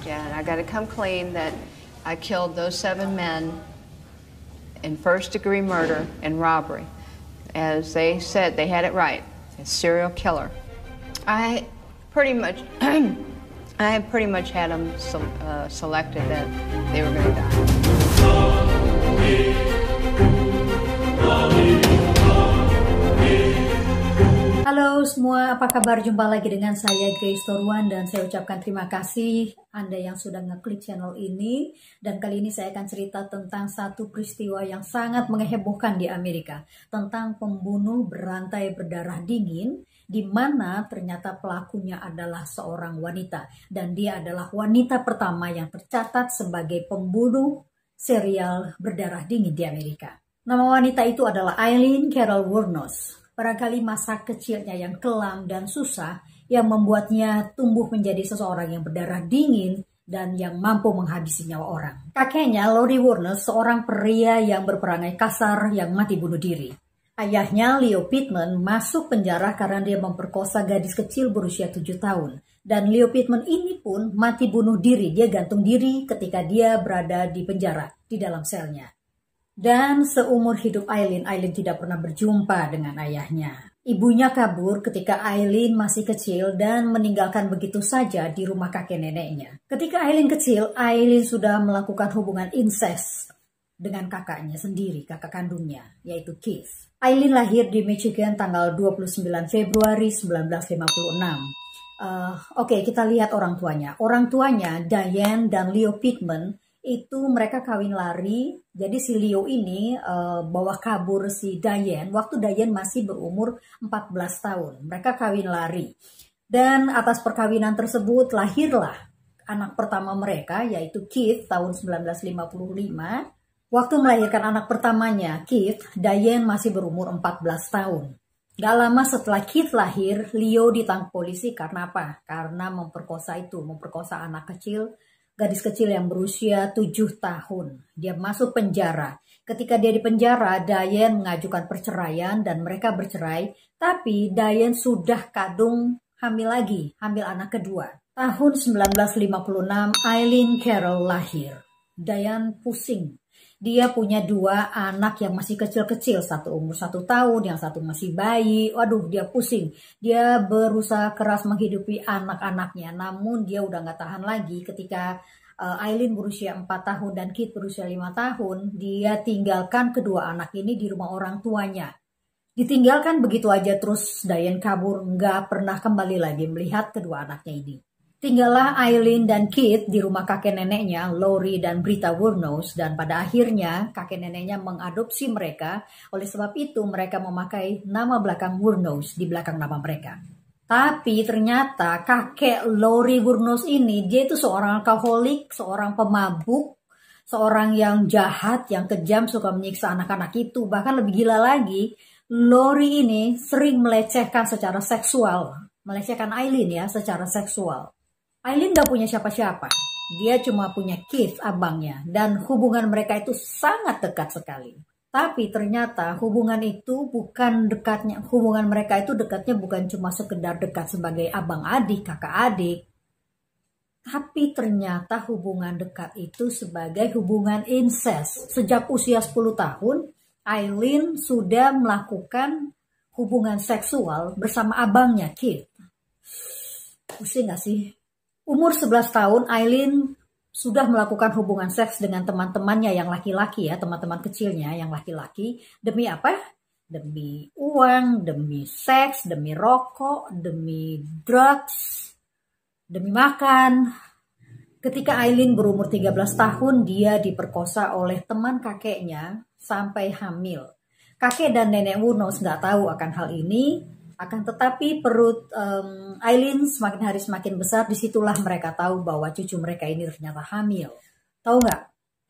Yeah, and I got to come clean that I killed those 7 men in first-degree murder and robbery. As they said, they had it right. A serial killer. I pretty much, I pretty much had them selected that they were going to die. Halo semua, apa kabar? Jumpa lagi dengan saya Grace Torwan dan saya ucapkan terima kasih Anda yang sudah ngeklik channel ini. Dan kali ini saya akan cerita tentang satu peristiwa yang sangat menghebohkan di Amerika, tentang pembunuh berantai berdarah dingin, di mana ternyata pelakunya adalah seorang wanita dan dia adalah wanita pertama yang tercatat sebagai pembunuh serial berdarah dingin di Amerika. Nama wanita itu adalah Aileen Carol Wuornos. Barangkali masa kecilnya yang kelam dan susah yang membuatnya tumbuh menjadi seseorang yang berdarah dingin dan yang mampu menghabisi nyawa orang. Kakeknya, Lori Wuornos, seorang pria yang berperangai kasar yang mati bunuh diri. Ayahnya, Leo Pittman, masuk penjara karena dia memperkosa gadis kecil berusia 7 tahun. Dan Leo Pittman ini pun mati bunuh diri, dia gantung diri ketika dia berada di penjara, di dalam selnya. Dan seumur hidup Aileen tidak pernah berjumpa dengan ayahnya. Ibunya kabur ketika Aileen masih kecil dan meninggalkan begitu saja di rumah kakek neneknya. Ketika Aileen kecil, Aileen sudah melakukan hubungan incest dengan kakaknya sendiri, kakak kandungnya, yaitu Keith. Aileen lahir di Michigan tanggal 29 Februari 1956. Oke, kita lihat orang tuanya. Orang tuanya, Diane dan Leo Pittman, itu mereka kawin lari. Jadi si Leo ini bawa kabur si Diane waktu Diane masih berumur 14 tahun. Mereka kawin lari. Dan atas perkawinan tersebut lahirlah anak pertama mereka, yaitu Keith tahun 1955. Waktu melahirkan anak pertamanya, Keith, Diane masih berumur 14 tahun. Gak lama setelah Keith lahir, Leo ditangkap polisi karena apa? Karena memperkosa anak kecil, gadis kecil yang berusia 7 tahun. Dia masuk penjara. Ketika dia di penjara, Diane mengajukan perceraian dan mereka bercerai. Tapi Diane sudah kadung hamil lagi, hamil anak kedua. Tahun 1956, Aileen Carol lahir. Diane pusing. Dia punya 2 anak yang masih kecil-kecil, satu umur 1 tahun, yang satu masih bayi. Waduh, dia pusing. Dia berusaha keras menghidupi anak-anaknya, namun dia udah gak tahan lagi ketika Aileen berusia 4 tahun dan Keith berusia 5 tahun. Dia tinggalkan kedua anak ini di rumah orang tuanya. Ditinggalkan begitu aja, terus Diane kabur, gak pernah kembali lagi melihat kedua anaknya ini. Tinggallah Aileen dan Keith di rumah kakek neneknya, Lori dan Britta Wuornos, dan pada akhirnya kakek neneknya mengadopsi mereka. Oleh sebab itu mereka memakai nama belakang Wuornos di belakang nama mereka. Tapi ternyata kakek Lori Wuornos ini, dia itu seorang alkoholik, seorang pemabuk, seorang yang jahat, yang kejam, suka menyiksa anak-anak itu. Bahkan lebih gila lagi, Lori ini sering melecehkan secara seksual, melecehkan Aileen ya secara seksual. Aileen gak punya siapa-siapa. Dia cuma punya Keith, abangnya. Dan hubungan mereka itu sangat dekat sekali. Tapi ternyata hubungan mereka itu dekatnya bukan cuma sekedar dekat sebagai abang adik, kakak adik. Tapi ternyata hubungan dekat itu sebagai hubungan incest. Sejak usia 10 tahun, Aileen sudah melakukan hubungan seksual bersama abangnya, Keith. Pusing gak sih? Umur 11 tahun, Aileen sudah melakukan hubungan seks dengan teman-temannya yang laki-laki ya, teman-teman kecilnya yang laki-laki. Demi apa? Demi uang, demi seks, demi rokok, demi drugs, demi makan. Ketika Aileen berumur 13 tahun, dia diperkosa oleh teman kakeknya sampai hamil. Kakek dan nenek Wuornos nggak tahu akan hal ini. Akan tetapi perut Aileen semakin hari semakin besar. Disitulah mereka tahu bahwa cucu mereka ini ternyata hamil. Tahu nggak?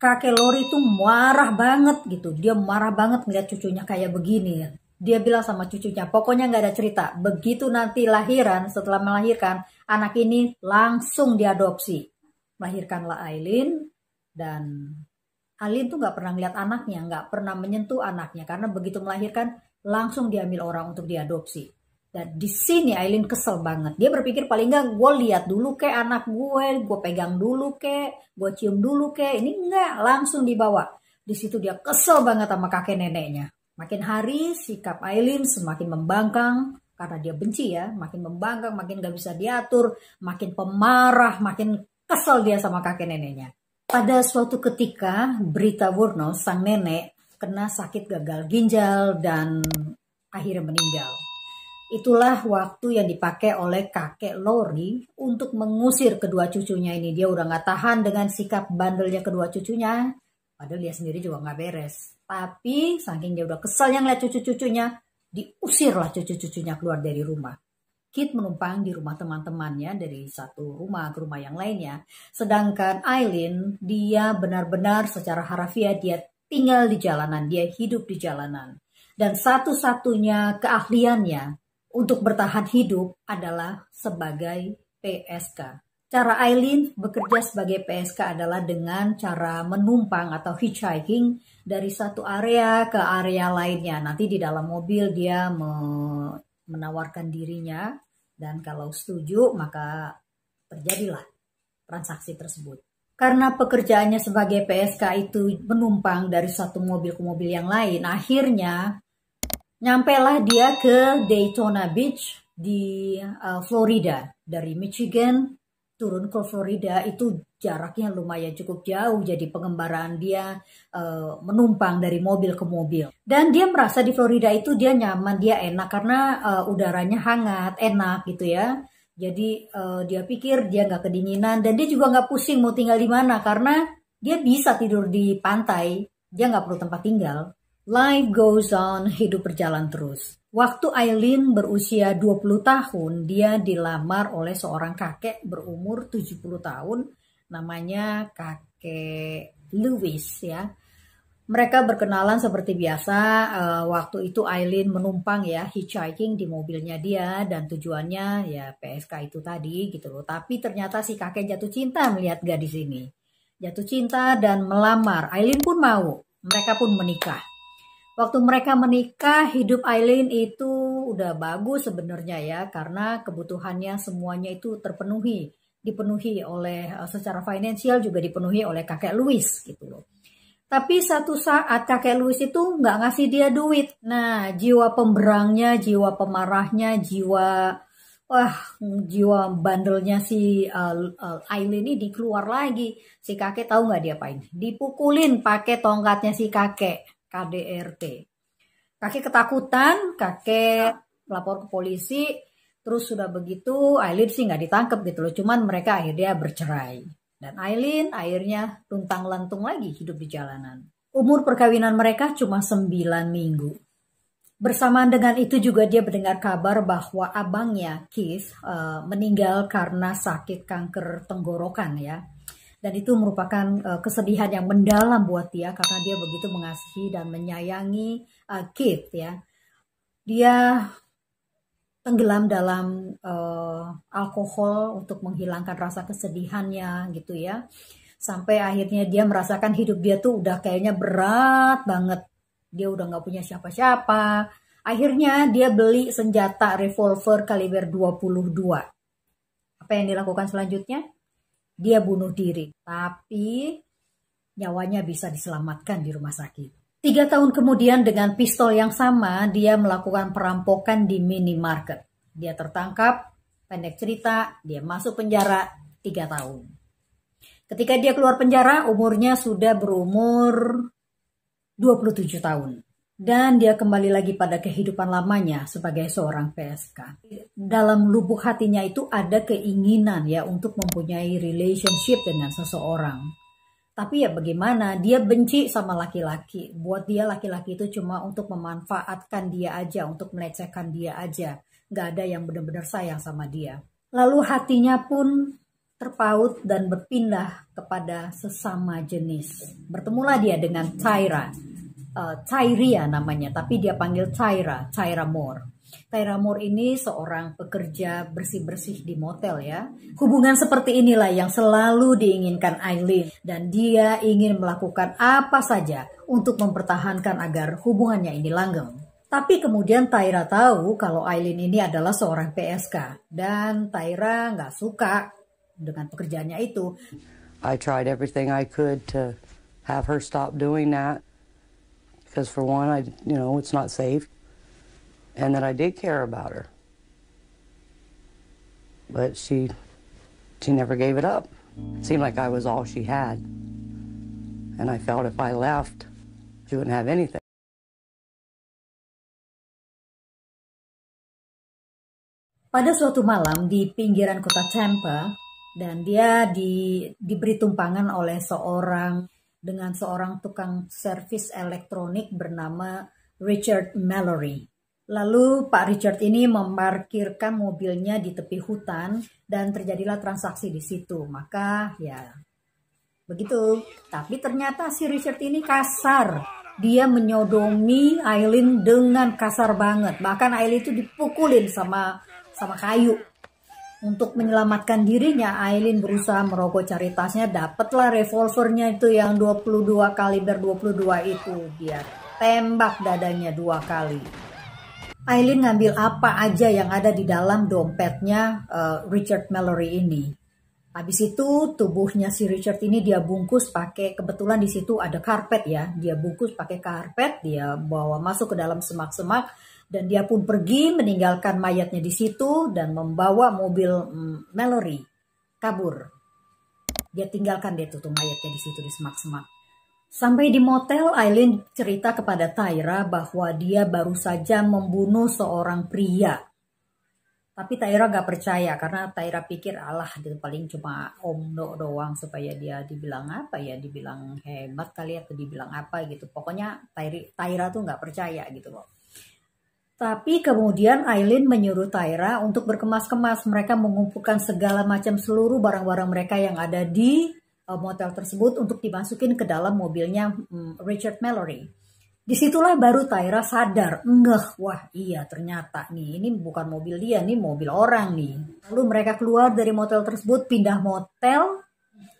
Kakek Lori itu marah banget gitu. Dia marah banget melihat cucunya kayak begini. Dia bilang sama cucunya, pokoknya nggak ada cerita. Begitu nanti lahiran, setelah melahirkan, anak ini langsung diadopsi. Melahirkanlah Aileen. Dan Aileen tuh nggak pernah lihat anaknya, nggak pernah menyentuh anaknya. Karena begitu melahirkan, langsung diambil orang untuk diadopsi. Dan di sini Aileen kesel banget. Dia berpikir paling nggak gue lihat dulu ke anak gue pegang dulu ke, gue cium dulu ke. Ini enggak, langsung dibawa. Di situ dia kesel banget sama kakek neneknya. Makin hari sikap Aileen semakin membangkang karena dia benci ya, makin membangkang, makin gak bisa diatur, makin pemarah, makin kesel dia sama kakek neneknya. Pada suatu ketika, Britta Wurno, sang nenek, kena sakit gagal ginjal dan akhirnya meninggal. Itulah waktu yang dipakai oleh kakek Lori untuk mengusir kedua cucunya ini. Dia udah gak tahan dengan sikap bandelnya kedua cucunya, padahal dia sendiri juga gak beres. Tapi saking dia udah kesel yang lihat cucu-cucunya, diusirlah cucu-cucunya keluar dari rumah. Kit menumpang di rumah teman-temannya dari satu rumah ke rumah yang lainnya. Sedangkan Aileen, dia benar-benar secara harafiah dia tinggal di jalanan, dia hidup di jalanan. Dan satu-satunya keahliannya untuk bertahan hidup adalah sebagai PSK. Cara Aileen bekerja sebagai PSK adalah dengan cara menumpang atau hitchhiking dari satu area ke area lainnya. Nanti di dalam mobil dia menawarkan dirinya dan kalau setuju maka terjadilah transaksi tersebut. Karena pekerjaannya sebagai PSK itu menumpang dari satu mobil ke mobil yang lain, akhirnya nyampailah dia ke Daytona Beach di Florida. Dari Michigan turun ke Florida itu jaraknya lumayan cukup jauh. Jadi pengembaraan dia menumpang dari mobil ke mobil. Dan dia merasa di Florida itu dia nyaman, dia enak karena udaranya hangat, enak gitu ya. Jadi dia pikir dia nggak kedinginan dan dia juga nggak pusing mau tinggal di mana karena dia bisa tidur di pantai. Dia nggak perlu tempat tinggal. Life goes on, hidup berjalan terus. Waktu Aileen berusia 20 tahun, dia dilamar oleh seorang kakek berumur 70 tahun, namanya kakek Lewis ya. Mereka berkenalan seperti biasa, waktu itu Aileen menumpang ya, hitchhiking di mobilnya dia, dan tujuannya ya PSK itu tadi gitu loh. Tapi ternyata si kakek jatuh cinta melihat gadis ini. Jatuh cinta dan melamar, Aileen pun mau, mereka pun menikah. Waktu mereka menikah, hidup Aileen itu udah bagus sebenarnya ya, karena kebutuhannya semuanya itu terpenuhi. Dipenuhi oleh, secara finansial juga dipenuhi oleh kakek Louis gitu loh. Tapi satu saat kakek Louis itu nggak ngasih dia duit. Nah, jiwa pemberangnya, jiwa pemarahnya, jiwa bandelnya si Aileen ini keluar lagi. Si kakek tahu nggak dia apain? Dipukulin pakai tongkatnya si kakek. KDRT. Kakek ketakutan, kakek lapor ke polisi, terus sudah begitu Aileen sih nggak ditangkap gitu loh, cuman mereka akhirnya bercerai. Dan Aileen akhirnya luntang-lantung lagi hidup di jalanan. Umur perkawinan mereka cuma 9 minggu. Bersamaan dengan itu juga dia mendengar kabar bahwa abangnya Keith meninggal karena sakit kanker tenggorokan ya. Dan itu merupakan kesedihan yang mendalam buat dia karena dia begitu mengasihi dan menyayangi Keith ya. Dia tenggelam dalam alkohol untuk menghilangkan rasa kesedihannya gitu ya. Sampai akhirnya dia merasakan hidup dia tuh udah kayaknya berat banget. Dia udah gak punya siapa-siapa. Akhirnya dia beli senjata revolver kaliber 22. Apa yang dilakukan selanjutnya? Dia bunuh diri, tapi nyawanya bisa diselamatkan di rumah sakit. 3 tahun kemudian dengan pistol yang sama, dia melakukan perampokan di minimarket. Dia tertangkap, pendek cerita, dia masuk penjara 3 tahun. Ketika dia keluar penjara, umurnya sudah berumur 27 tahun. Dan dia kembali lagi pada kehidupan lamanya sebagai seorang PSK. Dalam lubuk hatinya itu ada keinginan ya untuk mempunyai relationship dengan seseorang. Tapi ya bagaimana, dia benci sama laki-laki. Buat dia laki-laki itu cuma untuk memanfaatkan dia aja, untuk melecehkan dia aja. Gak ada yang benar-benar sayang sama dia. Lalu hatinya pun terpaut dan berpindah kepada sesama jenis. Bertemulah dia dengan Tyria namanya, tapi dia panggil Tyra Moore. Tyra Moore ini seorang pekerja bersih-bersih di motel ya. Hubungan seperti inilah yang selalu diinginkan Aileen. Dan dia ingin melakukan apa saja untuk mempertahankan agar hubungannya ini langgeng. Tapi kemudian Tyra tahu kalau Aileen ini adalah seorang PSK. Dan Tyra nggak suka dengan pekerjaannya itu. I tried everything I could to have her stop doing that. Because for one, it's not safe. And that I did care about her. But she never gave it up. It seemed like I was all she had. And I felt if I left, she wouldn't have anything. Pada suatu malam di pinggiran kota Tampa, dan dia diberi tumpangan oleh seorang tukang servis elektronik bernama Richard Mallory. Lalu Pak Richard ini memarkirkan mobilnya di tepi hutan dan terjadilah transaksi di situ. Maka ya begitu. Tapi ternyata si Richard ini kasar. Dia menyodomi Aileen dengan kasar banget. Bahkan Aileen itu dipukulin sama kayu. Untuk menyelamatkan dirinya, Aileen berusaha merogoh cari tasnya, dapatlah revolvernya itu yang 22 kaliber 22 itu. Dia tembak dadanya 2 kali. Aileen ngambil apa aja yang ada di dalam dompetnya Richard Mallory ini. Habis itu tubuhnya si Richard ini dia bungkus pakai, kebetulan di situ ada karpet ya. Dia bungkus pakai karpet, dia bawa masuk ke dalam semak-semak. Dan dia pun pergi meninggalkan mayatnya di situ dan membawa mobil Mallory kabur. Dia tinggalkan dia tuh mayatnya di situ di semak-semak. Sampai di motel, Aileen cerita kepada Tyra bahwa dia baru saja membunuh seorang pria. Tapi Tyra gak percaya karena Tyra pikir alah dia paling cuma omdo doang supaya dia dibilang apa ya, dibilang hebat kali atau dibilang apa gitu. Pokoknya Tyra tuh gak percaya gitu loh. Tapi kemudian Aileen menyuruh Tyra untuk berkemas-kemas. Mereka mengumpulkan segala macam seluruh barang-barang mereka yang ada di motel tersebut untuk dimasukin ke dalam mobilnya Richard Mallory. Disitulah baru Tyra sadar, wah iya ternyata nih, ini bukan mobil dia, ini mobil orang nih. Lalu mereka keluar dari motel tersebut, pindah motel,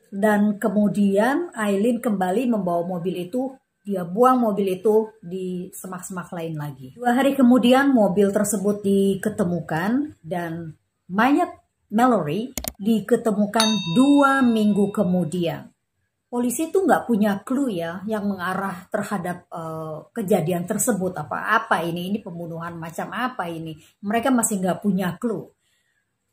dan kemudian Aileen kembali membawa mobil itu. Dia buang mobil itu di semak-semak lain lagi. 2 hari kemudian mobil tersebut diketemukan dan mayat Mallory diketemukan 2 minggu kemudian. Polisi itu nggak punya clue ya yang mengarah terhadap kejadian tersebut. Apa ini pembunuhan macam apa ini. Mereka masih nggak punya clue.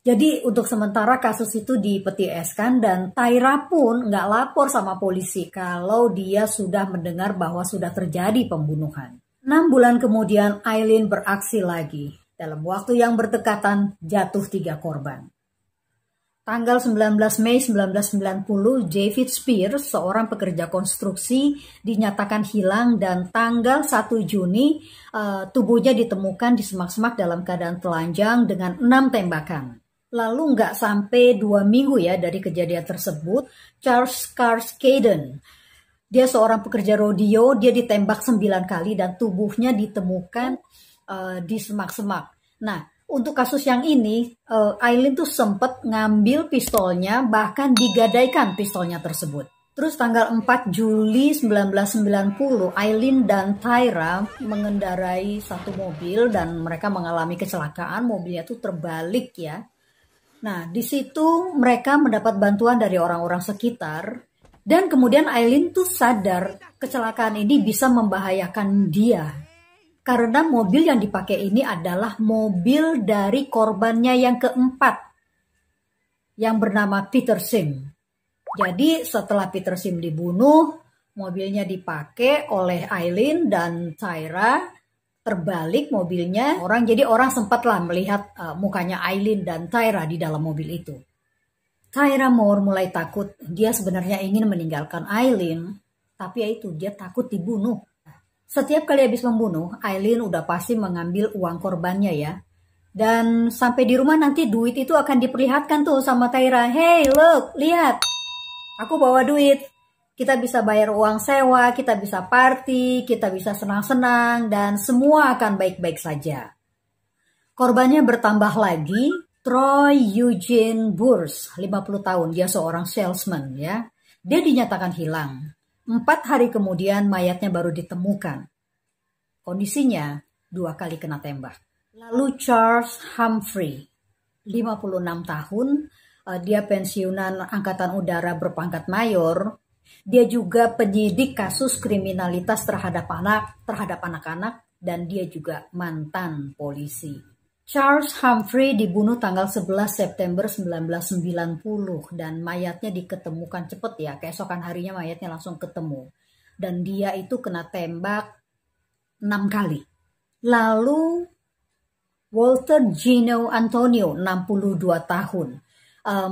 Jadi untuk sementara kasus itu dipeti eskan dan Tyra pun nggak lapor sama polisi kalau dia sudah mendengar bahwa sudah terjadi pembunuhan. 6 bulan kemudian Aileen beraksi lagi. Dalam waktu yang berdekatan jatuh 3 korban. Tanggal 19 Mei 1990, David Spears, seorang pekerja konstruksi, dinyatakan hilang dan tanggal 1 Juni tubuhnya ditemukan di semak-semak dalam keadaan telanjang dengan 6 tembakan. Lalu nggak sampai 2 minggu ya dari kejadian tersebut, Charles Carscaden, dia seorang pekerja rodeo, dia ditembak 9 kali dan tubuhnya ditemukan di semak-semak. Nah, untuk kasus yang ini, Aileen tuh sempat ngambil pistolnya, bahkan digadaikan pistolnya tersebut. Terus tanggal 4 Juli 1990, Aileen dan Tyra mengendarai satu mobil dan mereka mengalami kecelakaan, mobilnya tuh terbalik ya. Nah, di situ mereka mendapat bantuan dari orang-orang sekitar dan kemudian Aileen tuh sadar kecelakaan ini bisa membahayakan dia. Karena mobil yang dipakai ini adalah mobil dari korbannya yang keempat yang bernama Peter Sim. Jadi setelah Peter Sim dibunuh, mobilnya dipakai oleh Aileen dan Tyra. Terbalik mobilnya, jadi orang sempatlah melihat mukanya Aileen dan Tyra di dalam mobil itu. Tyra Moore mulai takut, dia sebenarnya ingin meninggalkan Aileen, tapi ya itu dia takut dibunuh. Setiap kali habis membunuh, Aileen udah pasti mengambil uang korbannya ya. Dan sampai di rumah nanti duit itu akan diperlihatkan tuh sama Tyra, hey look, lihat, aku bawa duit. Kita bisa bayar uang sewa, kita bisa party, kita bisa senang-senang, dan semua akan baik-baik saja. Korbannya bertambah lagi, Troy Eugene Burrs, 50 tahun, dia seorang salesman ya. Dia dinyatakan hilang. 4 hari kemudian mayatnya baru ditemukan. Kondisinya 2 kali kena tembak. Lalu Charles Humphrey, 56 tahun, dia pensiunan Angkatan Udara berpangkat mayor. Dia juga penyidik kasus kriminalitas terhadap anak-anak, dan dia juga mantan polisi. Charles Humphrey dibunuh tanggal 11 September 1990 dan mayatnya diketemukan cepet ya, keesokan harinya mayatnya langsung ketemu. Dan dia itu kena tembak 6 kali. Lalu Walter Gino Antonio, 62 tahun.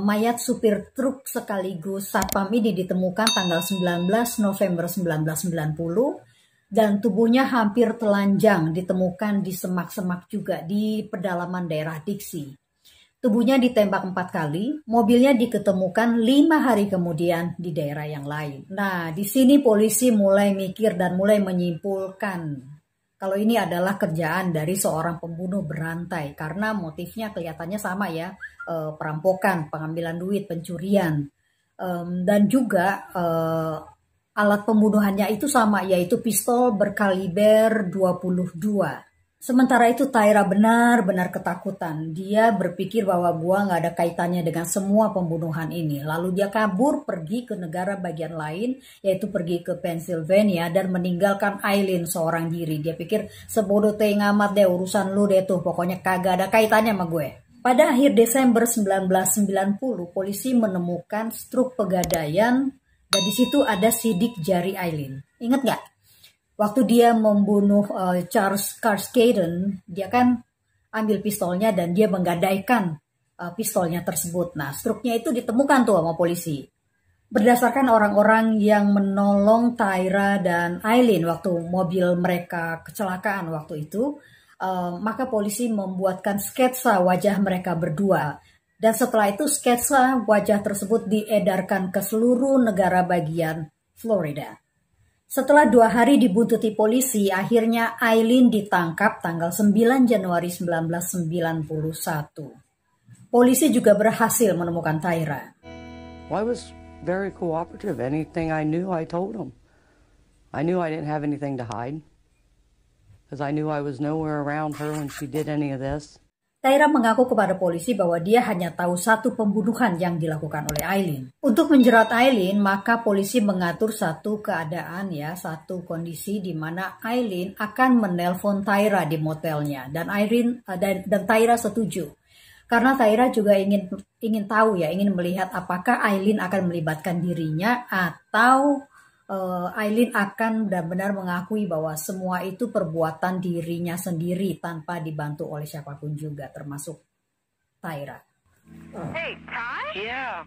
Mayat supir truk sekaligus satpam ini ditemukan tanggal 19 November 1990. Dan tubuhnya hampir telanjang, ditemukan di semak-semak juga di pedalaman daerah Dixie. Tubuhnya ditembak 4 kali, mobilnya diketemukan 5 hari kemudian di daerah yang lain. Nah, di sini polisi mulai mikir dan mulai menyimpulkan kalau ini adalah kerjaan dari seorang pembunuh berantai. Karena motifnya kelihatannya sama ya, perampokan, pengambilan duit, pencurian. Dan juga alat pembunuhannya itu sama, yaitu pistol berkaliber 22. Sementara itu Tyra benar-benar ketakutan. Dia berpikir bahwa gua nggak ada kaitannya dengan semua pembunuhan ini. Lalu dia kabur pergi ke negara bagian lain, yaitu pergi ke Pennsylvania dan meninggalkan Eileen seorang diri. Dia pikir sebodoh teh ngamat deh urusan lu deh tuh, pokoknya kagak ada kaitannya sama gue. Pada akhir Desember 1990, polisi menemukan struk pegadaian. Dan di situ ada sidik jari Eileen. Ingat nggak? Waktu dia membunuh Charles Carskaden, dia kan ambil pistolnya dan dia menggadaikan pistolnya tersebut. Nah, struknya itu ditemukan tuh sama polisi. Berdasarkan orang-orang yang menolong Tyra dan Eileen waktu mobil mereka kecelakaan waktu itu, maka polisi membuatkan sketsa wajah mereka berdua. Dan setelah itu sketsa wajah tersebut diedarkan ke seluruh negara bagian Florida. Setelah 2 hari dibuntuti polisi, akhirnya Eileen ditangkap tanggal 9 Januari 1991. Polisi juga berhasil menemukan Tyra. Well, I was very cooperative. Anything I knew, I told them. I knew I didn't have anything to hide. Because I knew I was nowhere around her when she did any of this. Tyra mengaku kepada polisi bahwa dia hanya tahu satu pembunuhan yang dilakukan oleh Eileen. Untuk menjerat Eileen, maka polisi mengatur satu keadaan ya, satu kondisi di mana Eileen akan menelpon Tyra di motelnya dan Tyra setuju. Karena Tyra juga ingin tahu ya, ingin melihat apakah Eileen akan melibatkan dirinya atau Eileen akan benar-benar mengakui bahwa semua itu perbuatan dirinya sendiri tanpa dibantu oleh siapapun juga, termasuk Tyra. Hey, Ty? Yeah.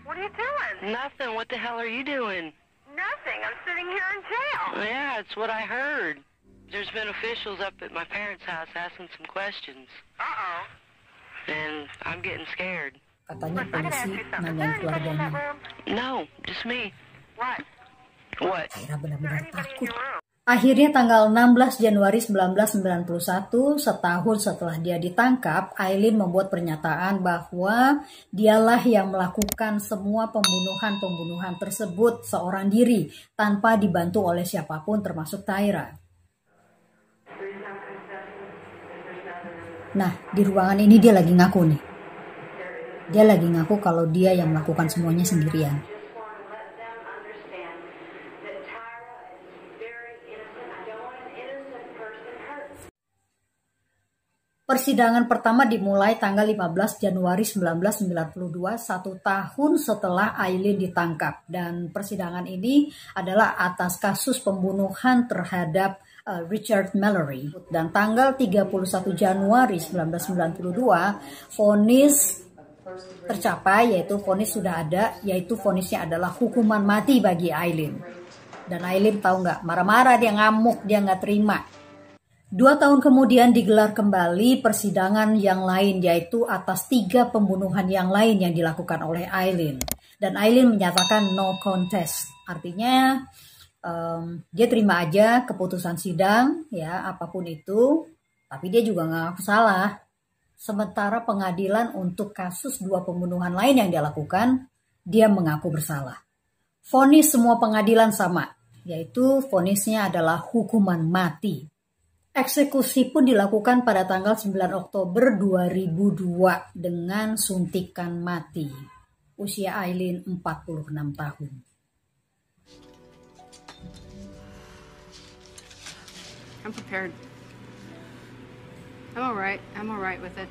What are you doing? Nothing. What the hell are you doing? Nothing. I'm sitting here in jail. Yeah, it's what I heard. There's been officials up at my parents' house asking some questions. Uh-oh. And I'm getting scared. Katanya Look, I gotta polisi ask you something. Is nanyain there anybody in that keluarganya. room? No, just me. What? What? Tyra Is there benar-benar anybody in takut. your room? Akhirnya tanggal 16 Januari 1991, setahun setelah dia ditangkap, Eileen membuat pernyataan bahwa dialah yang melakukan semua pembunuhan tersebut seorang diri tanpa dibantu oleh siapapun termasuk Tyra. Nah, di ruangan ini dia lagi ngaku nih. Dia lagi ngaku kalau dia yang melakukan semuanya sendirian. Persidangan pertama dimulai tanggal 15 Januari 1992, 1 tahun setelah Eileen ditangkap. Dan persidangan ini adalah atas kasus pembunuhan terhadap Richard Mallory. Dan tanggal 31 Januari 1992, vonis tercapai, yaitu vonis sudah ada, yaitu vonisnya adalah hukuman mati bagi Eileen. Dan Eileen tahu nggak, marah-marah, dia ngamuk, dia nggak terima. 2 tahun kemudian digelar kembali persidangan yang lain, yaitu atas 3 pembunuhan yang lain yang dilakukan oleh Eileen. Dan Eileen menyatakan no contest, artinya dia terima aja keputusan sidang, ya apapun itu, tapi dia juga nggak ngaku salah. Sementara pengadilan untuk kasus 2 pembunuhan lain yang dia lakukan, dia mengaku bersalah. Vonis semua pengadilan sama, yaitu vonisnya adalah hukuman mati. Eksekusi pun dilakukan pada tanggal 9 Oktober 2002 dengan suntikan mati. Usia Aileen 46 tahun. I'm prepared. I'm all right with it.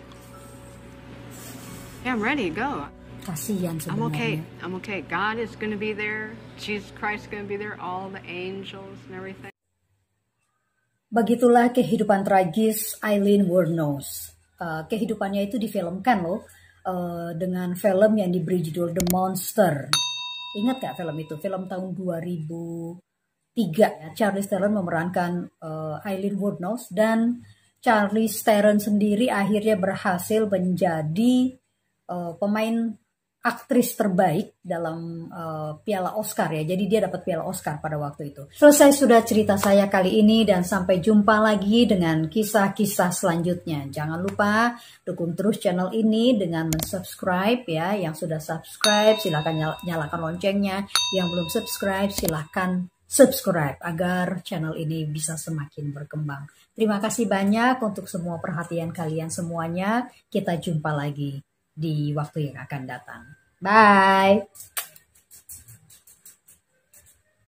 Yeah, I'm ready to go. Kasihan I'm sebenarnya. okay. I'm okay. God is going to be there. Jesus Christ is going to be there. All the angels and everything. Begitulah kehidupan tragis Aileen Wuornos. Kehidupannya itu difilmkan loh dengan film yang diberi judul The Monster. Ingat gak film itu? Film tahun 2003. Charlize Theron memerankan Aileen Wuornos dan Charlize Theron sendiri akhirnya berhasil menjadi pemain aktris terbaik dalam Piala Oscar ya. Jadi dia dapat Piala Oscar pada waktu itu. Selesai sudah cerita saya kali ini dan sampai jumpa lagi dengan kisah-kisah selanjutnya. Jangan lupa dukung terus channel ini dengan mensubscribe ya. Yang sudah subscribe silahkan nyalakan loncengnya. Yang belum subscribe silahkan subscribe agar channel ini bisa semakin berkembang. Terima kasih banyak untuk semua perhatian kalian semuanya. Kita jumpa lagi di waktu yang akan datang. Bye!